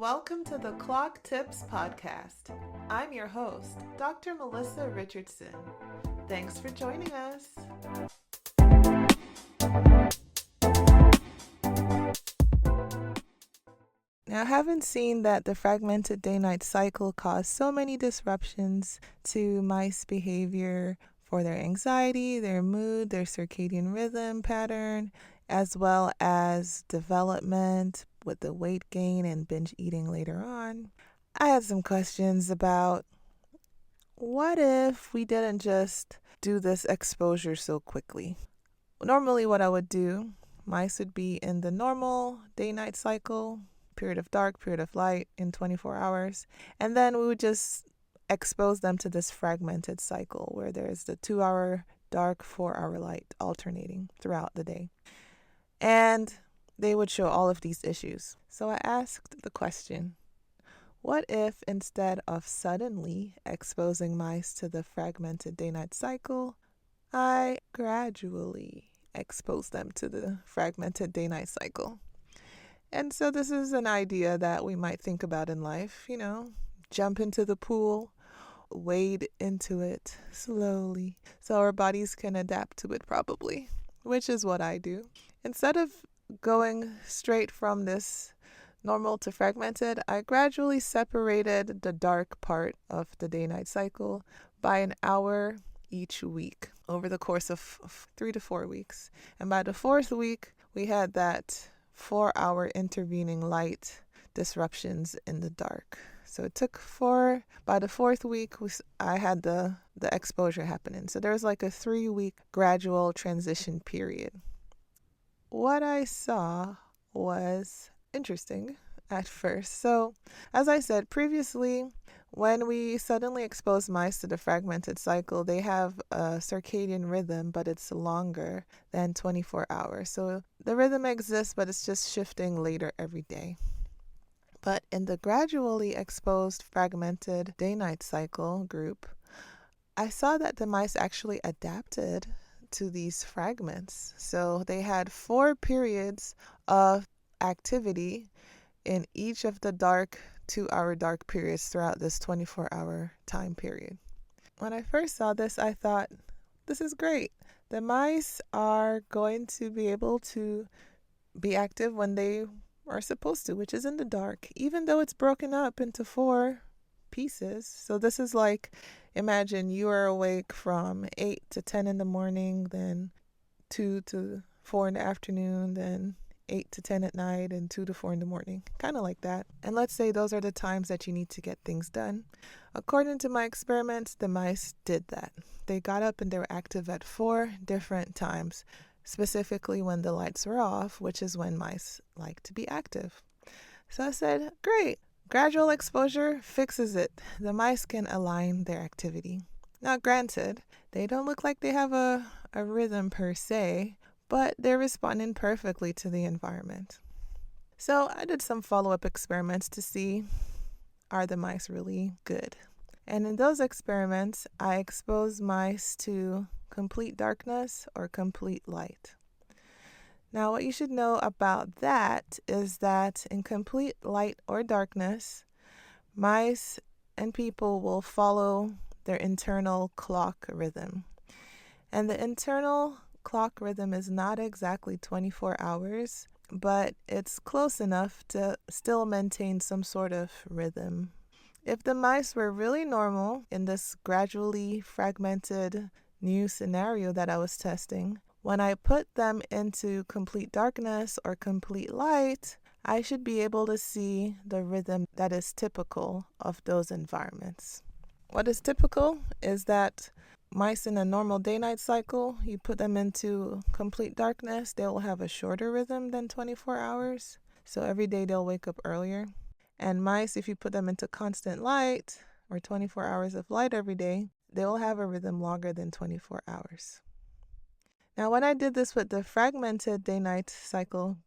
Welcome to the Clock Tips Podcast. I'm your host, Dr. Melissa Richardson. Thanks for joining us. Now, having seen that the fragmented day-night cycle caused so many disruptions to mice behavior for their anxiety, their mood, their circadian rhythm pattern, as well as development with the weight gain and binge eating later on, I had some questions about what if we didn't just do this exposure so quickly? Normally what I would do, mice would be in the normal day-night cycle, period of dark, period of light in 24 hours. And then we would just expose them to this fragmented cycle where there's the 2-hour dark, 4-hour light alternating throughout the day. And they would show all of these issues. So I asked the question, what if instead of suddenly exposing mice to the fragmented day-night cycle, I gradually expose them to the fragmented day-night cycle? And so this is an idea that we might think about in life, jump into the pool, wade into it slowly so our bodies can adapt to it probably, which is what I do. Instead of going straight from this normal to fragmented, I gradually separated the dark part of the day-night cycle by an hour each week over the course of 3 to 4 weeks. And by the 4th week, we had that 4-hour intervening light disruptions in the dark. So it took by the 4th week, I had the exposure happening. So there was like a 3-week gradual transition period. What I saw was interesting at first. So as I said previously, when we suddenly expose mice to the fragmented cycle, they have a circadian rhythm, but it's longer than 24 hours. So the rhythm exists, but it's just shifting later every day. But in the gradually exposed fragmented day-night cycle group, I saw that the mice actually adapted to these fragments. So they had 4 periods of activity in each of the 2-hour dark periods throughout this 24-hour time period. When I first saw this, I thought, this is great. The mice are going to be able to be active when they are supposed to, which is in the dark, even though it's broken up into 4 pieces. So this is like, imagine you are awake from 8 to 10 in the morning, then 2 to 4 in the afternoon, then 8 to 10 at night, and 2 to 4 in the morning, kind of like that. And let's say those are the times that you need to get things done. According to my experiments, the mice did that. They got up and they were active at 4 different times, specifically when the lights were off, which is when mice like to be active. So I said, great. Gradual exposure fixes it. The mice can align their activity. Now, granted, they don't look like they have a rhythm per se, but they're responding perfectly to the environment. So I did some follow-up experiments to see, are the mice really good? And in those experiments, I exposed mice to complete darkness or complete light. Now, what you should know about that is that in complete light or darkness, mice and people will follow their internal clock rhythm. And the internal clock rhythm is not exactly 24 hours, but it's close enough to still maintain some sort of rhythm. If the mice were really normal in this gradually fragmented new scenario that I was testing, when I put them into complete darkness or complete light, I should be able to see the rhythm that is typical of those environments. What is typical is that mice in a normal day-night cycle, you put them into complete darkness, they will have a shorter rhythm than 24 hours. So every day they'll wake up earlier. And mice, if you put them into constant light or 24 hours of light every day, they will have a rhythm longer than 24 hours. Now, when I did this with the fragmented day-night cycle,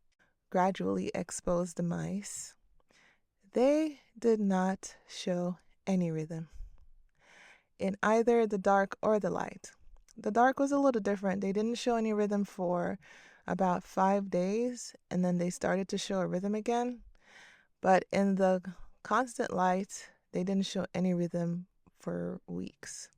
gradually exposed the mice, they did not show any rhythm in either the dark or the light. The dark was a little different. They didn't show any rhythm for about 5 days, and then they started to show a rhythm again. But in the constant light, they didn't show any rhythm for weeks.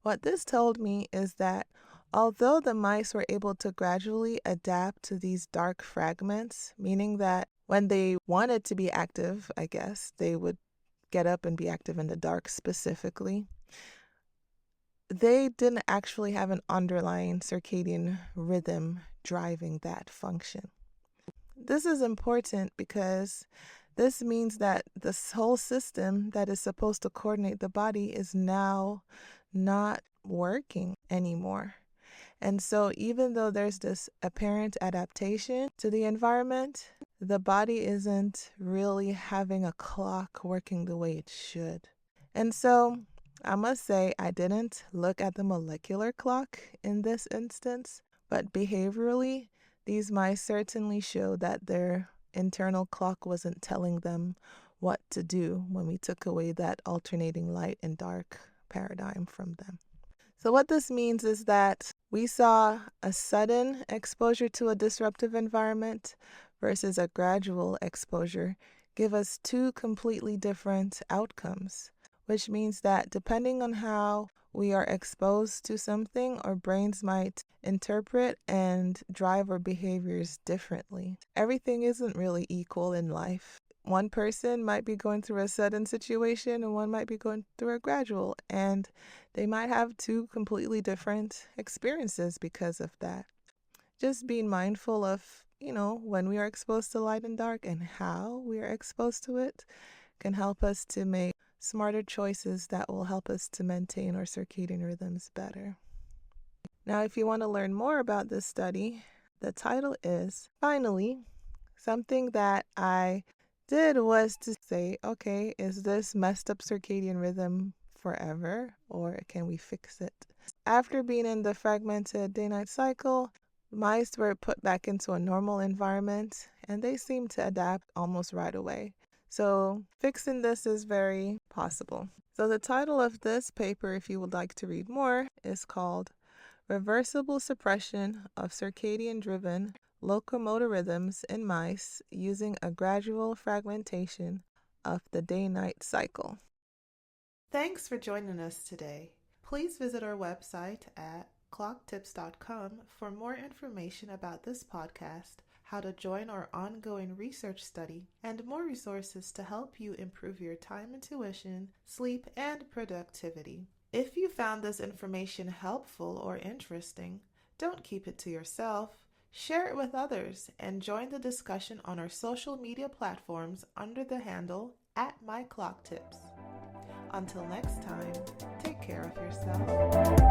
What this told me is that although the mice were able to gradually adapt to these dark fragments, meaning that when they wanted to be active, I guess, they would get up and be active in the dark specifically, they didn't actually have an underlying circadian rhythm driving that function. This is important because this means that this whole system that is supposed to coordinate the body is now not working anymore. And so, even though there's this apparent adaptation to the environment, the body isn't really having a clock working the way it should. And so, I must say, I didn't look at the molecular clock in this instance, but behaviorally, these mice certainly show that their internal clock wasn't telling them what to do when we took away that alternating light and dark paradigm from them. So, what this means is that we saw a sudden exposure to a disruptive environment versus a gradual exposure give us two completely different outcomes, which means that depending on how we are exposed to something, our brains might interpret and drive our behaviors differently. Everything isn't really equal in life. One person might be going through a sudden situation and one might be going through a gradual, and they might have two completely different experiences because of that. Just being mindful of, when we are exposed to light and dark and how we are exposed to it can help us to make smarter choices that will help us to maintain our circadian rhythms better. Now, if you want to learn more about this study, the title is Finally. Something that I did was to say, okay, is this messed up circadian rhythm forever, or can we fix it? After being in the fragmented day-night cycle, mice were put back into a normal environment and they seemed to adapt almost right away. So fixing this is very possible. So the title of this paper, if you would like to read more, is called Reversible Suppression of Circadian-Driven Locomotor Rhythms in Mice Using a Gradual Fragmentation of the Day-Night Cycle. Thanks for joining us today. Please visit our website at clocktips.com for more information about this podcast, how to join our ongoing research study, and more resources to help you improve your time intuition, sleep, and productivity. If you found this information helpful or interesting, don't keep it to yourself. Share it with others and join the discussion on our social media platforms under the handle @MyClockTips. Until next time, take care of yourself.